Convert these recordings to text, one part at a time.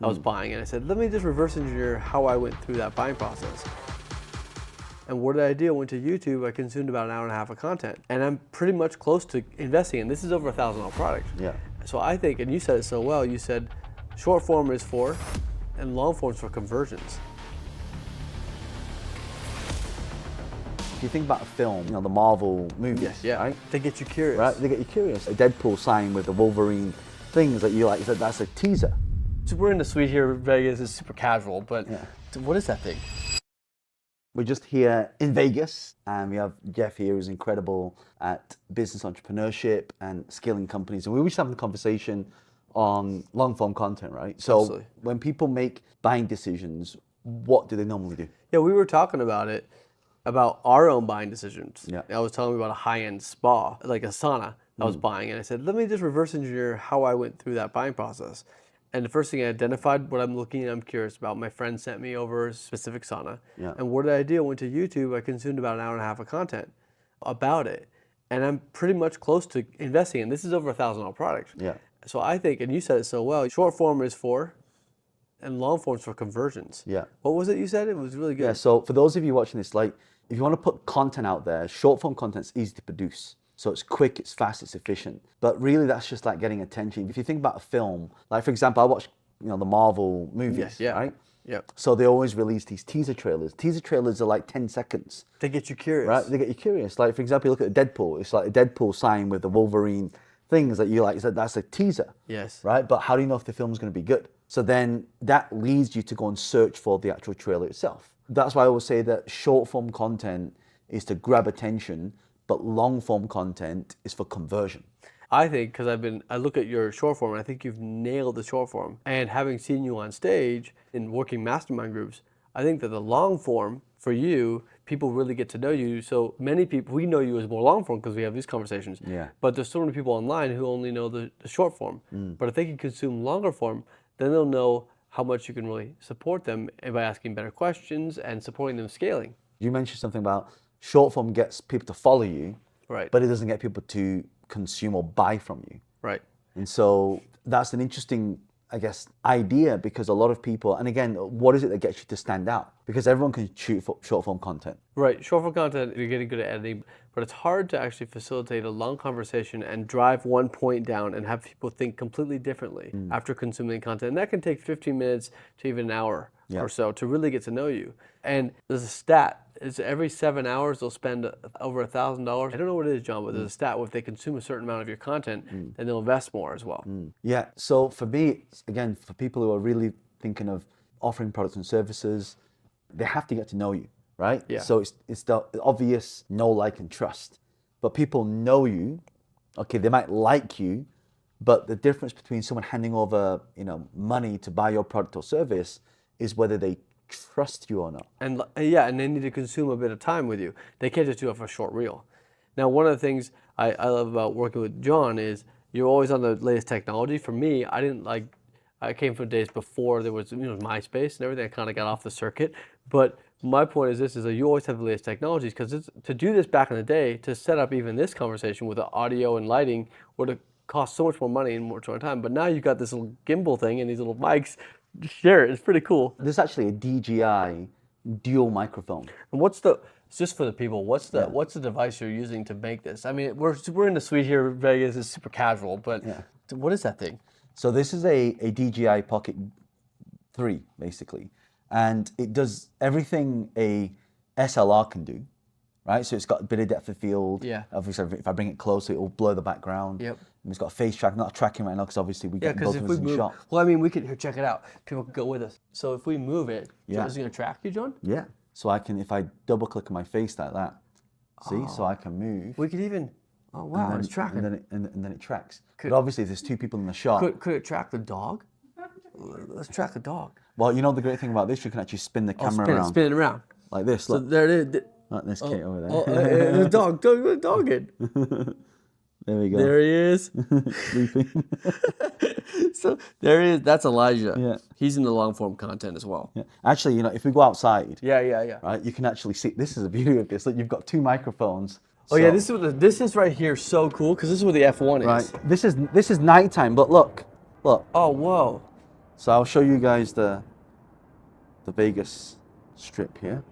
I was buying, and I said, let me just reverse engineer how I went through that buying process. And what did I do? I went to YouTube. I consumed about an hour and a half of content, and I'm pretty much close to investing in. This is over $1,000 product. Yeah. So I think, and you said it so well. You said, short form is for, and long form is for conversions. If you think about a film, the Marvel movies, right? They get you curious. Right, they get you curious. A Deadpool sign with the Wolverine things that you like, that's a teaser. So we're in the suite here in Vegas. It's super casual, but what is that thing? We're just here in Vegas, and we have Jeff here, who's incredible at business entrepreneurship and scaling companies. And we were just having a conversation on long-form content, right? So Absolutely. When people make buying decisions, what do they normally do? Yeah, we were talking about it, about our own buying decisions. Yeah. I was telling you about a high-end spa, like a sauna I was buying, and I said, let me just reverse engineer how I went through that buying process. And the first thing I identified what I'm looking and I'm curious about. My friend sent me over a specific sauna. Yeah. And what did I do? I went to YouTube. I consumed about an hour and a half of content about it. And I'm pretty much close to investing in. This is over $1,000 product. Yeah. So I think, and you said it so well, short form is for, and long form is for conversions. Yeah. What was it you said? It was really good. Yeah, so for those of you watching this, if you want to put content out there, short form content is easy to produce. So it's quick, it's fast, it's efficient. But really that's just like getting attention. If you think about a film, like for example, I watch the Marvel movies, right? Yeah. So they always release these teaser trailers. Teaser trailers are like 10 seconds. They get you curious. Right, they get you curious. Like for example, you look at Deadpool, it's like a Deadpool sign with the Wolverine things that you like, that's a teaser. Yes. Right, but how do you know if the film's going to be good? So then that leads you to go and search for the actual trailer itself. That's why I always say that short form content is to grab attention, but long form content is for conversion. I think, because I look at your short form, and I think you've nailed the short form. And having seen you on stage in working mastermind groups, I think that the long form for you, people really get to know you. So many people, we know you as more long form because we have these conversations. Yeah. But there's so many people online who only know the short form. But if they can consume longer form, then they'll know how much you can really support them by asking better questions and supporting them scaling. You mentioned something about short form gets people to follow you, Right. but it doesn't get people to consume or buy from you. Right. And so that's an interesting, I guess, idea, because a lot of people, and again, what is it that gets you to stand out? Because everyone can shoot for short form content. Right, short form content, you're getting good at editing, but it's hard to actually facilitate a long conversation and drive one point down and have people think completely differently after consuming content. And that can take 15 minutes to even an hour or so to really get to know you. And there's a stat, it's every 7 hours they'll spend over $1,000. I don't know what it is, John, but there's a stat where if they consume a certain amount of your content, then they'll invest more as well. Yeah, so for me, again, for people who are really thinking of offering products and services, they have to get to know you, right? Yeah. So it's the obvious know, like, and trust. But people know you, okay, they might like you, but the difference between someone handing over, money to buy your product or service is whether they trust you or not. And and they need to consume a bit of time with you. They can't just do it for a short reel. Now, one of the things I love about working with John is you're always on the latest technology. For me, I came from days before there was MySpace and everything. I kind of got off the circuit. But my point is this, is that you always have the latest technologies, because to do this back in the day, to set up even this conversation with the audio and lighting would have cost so much more money and more time. But now you've got this little gimbal thing and these little mics. Share it, it's pretty cool. There's actually a DJI dual microphone. And just for the people, what's the device you're using to make this? I mean, we're in the suite here in Vegas. It's super casual, but what is that thing? So this is a DJI Pocket 3, basically. And it does everything a SLR can do, right? So it's got a bit of depth of field. Yeah. Obviously, if I bring it closer, it will blur the background. Yep. And it's got a face track, not tracking right now, because obviously we get both of us in shot. Well, I mean, we could, here, check it out. People could go with us. So if we move it, is it going to track you, John? Yeah. So I can, if I double click on my face like that, see, so I can move. We could even, oh wow, it's tracking. And then it tracks. But obviously, if there's two people in the shot. Could it track the dog? Let's track the dog. Well, the great thing about this, you can actually spin the camera around. Spin it around. Like this, look. So there it is. Like this kid over there. The dog in. There we go. There he is. Sleeping. So there he is. That's Elijah. Yeah. He's in the long form content as well. Yeah. Actually, if we go outside, Yeah. right, you can actually see. This is the beauty of this. Look, you've got two microphones. Oh yeah, this is right here so cool, because this is where the F1 is. Right. This is nighttime, but look. Oh whoa. So I'll show you guys the Vegas strip here.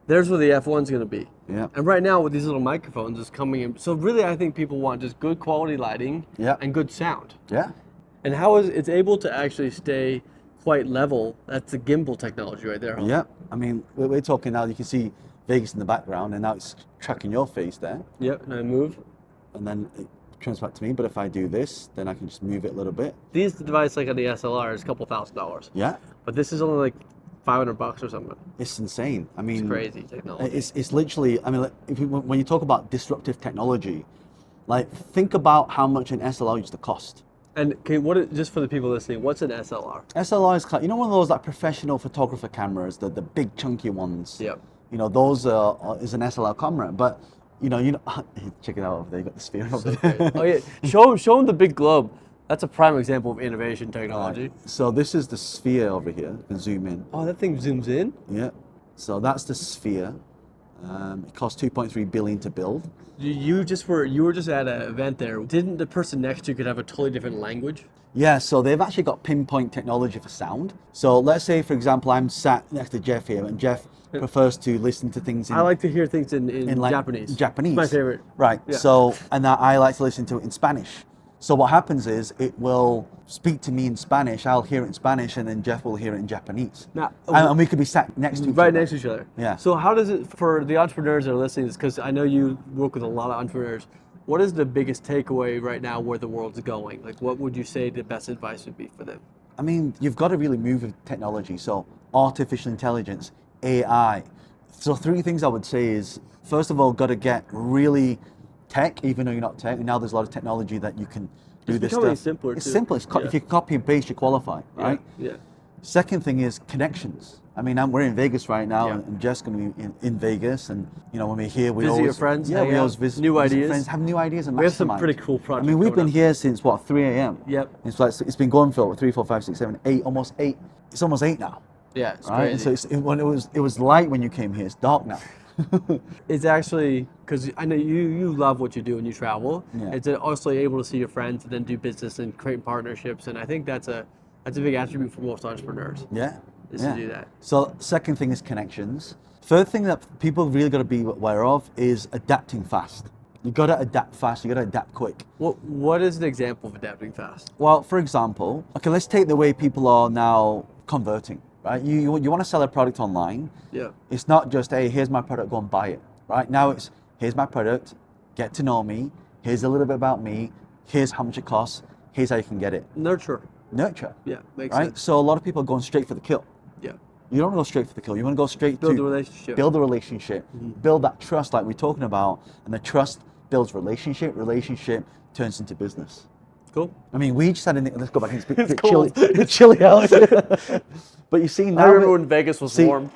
There's where the F1's going to be. Yeah. And right now with these little microphones is coming in. So really I think people want just good quality lighting and good sound. Yeah. And how is it's able to actually stay quite level? That's the gimbal technology right there. Huh? Yeah. I mean, we're talking now, you can see Vegas in the background and now it's tracking your face there. Yep, and I move. And then it comes back to me, but if I do this, then I can just move it a little bit. These devices like on the SLR is a couple $1,000s. Yeah. But this is only like $500 or something. It's insane. I mean, it's crazy technology. It's literally, I mean, like, when you talk about disruptive technology, like think about how much an SLR used to cost. And just for the people listening, what's an SLR? SLR is, you know, one of those like professional photographer cameras, the big chunky ones. Yep. You know, those is an SLR camera, but you know, check it out over there. You got the sphere over there. Oh yeah, show them the big globe. That's a prime example of innovation technology. Right. So this is the sphere over here. You can zoom in. Oh, that thing zooms in? Yeah. So that's the sphere. It cost 2.3 billion to build. You were just at an event there. Didn't the person next to you could have a totally different language? Yeah, so they've actually got pinpoint technology for sound. So let's say, for example, I'm sat next to Jeff here, and Jeff prefers to listen to things in... I like to hear things in like Japanese. Japanese. It's my favorite. Right, Yeah. So, and I like to listen to it in Spanish. So what happens is it will speak to me in Spanish, I'll hear it in Spanish, and then Jeff will hear it in Japanese. Now, and we could be sat next to each right other. next to each other. Yeah. So how does it, for the entrepreneurs that are listening, because I know you work with a lot of entrepreneurs, what is the biggest takeaway right now where the world's going? Like what would you say the best advice would be for them? I mean, you've got to really move with technology. So artificial intelligence, AI. So three things I would say is, first of all, got to get really tech, even though you're not tech. And now there's a lot of technology that you can do this stuff. Simpler it's too. simple. If you copy and paste, you qualify, right? Yeah. Second thing is connections. I mean, we're in Vegas right now, Yeah. and Jeff's going to be in Vegas, and you know when we're here, we Visit always your friends, yeah, hang we out, always visit new visit ideas. friends, have new ideas, and We have some mastermind. pretty cool projects. I mean, we've coming been up. here since what 3 a.m. Yep. It's been going for 3, 4, 5, 6, 7, 8, almost 8. It's almost 8 now. Yeah, it's Right? crazy. So when it was light when you came here. It's dark now. It's actually, because I know you love what you do and you travel. Yeah. It's also able to see your friends and then do business and create partnerships. And I think that's a big attribute for most entrepreneurs. Yeah. Is yeah. to do that. So second thing is connections. Third thing that people really got to be aware of is adapting fast. You got to adapt fast. You got to adapt quick. What is an example of adapting fast? Well, for example, okay, let's take the way people are now converting, right? You want to sell a product online. Yeah. It's not just, hey, here's my product, go and buy it, right? Now it's, here's my product, get to know me, here's a little bit about me, here's how much it costs, here's how you can get it. Nurture. Nurture. Yeah, makes right? sense. So a lot of people are going straight for the kill. Yeah. You don't want to go straight for the kill. You want to go straight Build to a relationship. build a relationship, build that trust like we're talking about, and the trust builds relationship. Relationship turns into business. Cool. I mean, we just had let's go back and speak. It's It's cold. chilly, it's chilly out. But you see now, I remember when Vegas was warm.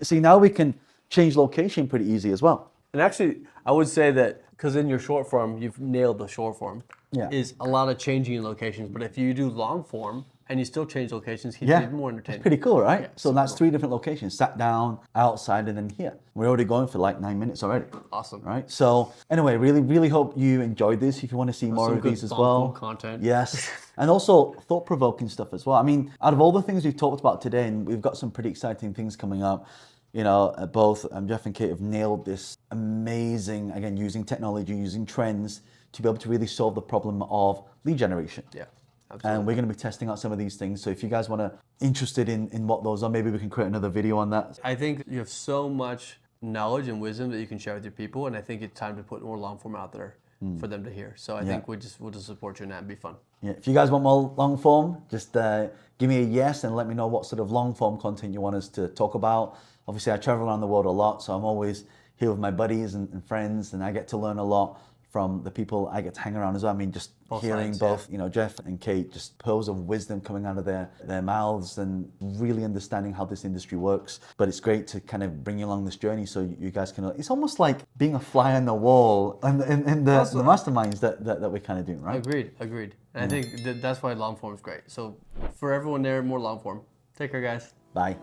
See now we can change location pretty easy as well. And actually, I would say that because in your short form, you've nailed the short form. Yeah. Is a lot of changing in locations. But if you do long form and you still change locations, it's Yeah, even more entertaining. it's pretty cool, right? Yeah, so super that's cool. 3 different locations: sat down, outside, and then here. We're already going for like 9 minutes already. Awesome. Right. So anyway, really hope you enjoyed this. If you want to see more Some of good these as long well, form content. Yes, and also thought-provoking stuff as well. I mean, out of all the things we've talked about today, and we've got some pretty exciting things coming up. You know, both Jeff and Kate have nailed this amazing, again, using technology, using trends to be able to really solve the problem of lead generation. Yeah. Absolutely. And we're going to be testing out some of these things. So if you guys want to interested in what those are, maybe we can create another video on that. I think you have so much knowledge and wisdom that you can share with your people, and I think it's time to put more long form out there for them to hear. So I think we'll just support you in that and be fun. Yeah. If you guys want more long form, just give me a yes and let me know what sort of long form content you want us to talk about. Obviously, I travel around the world a lot, so I'm always here with my buddies and friends, and I get to learn a lot from the people I get to hang around as well. I mean, just hearing both, you know, Jeff and Kate, just pearls of wisdom coming out of their mouths and really understanding how this industry works. But it's great to kind of bring you along this journey so you guys can, it's almost like being a fly on the wall in the masterminds that we're kind of doing, right? Agreed. And I think that's why long form is great. So for everyone there, more long form. Take care, guys. Bye.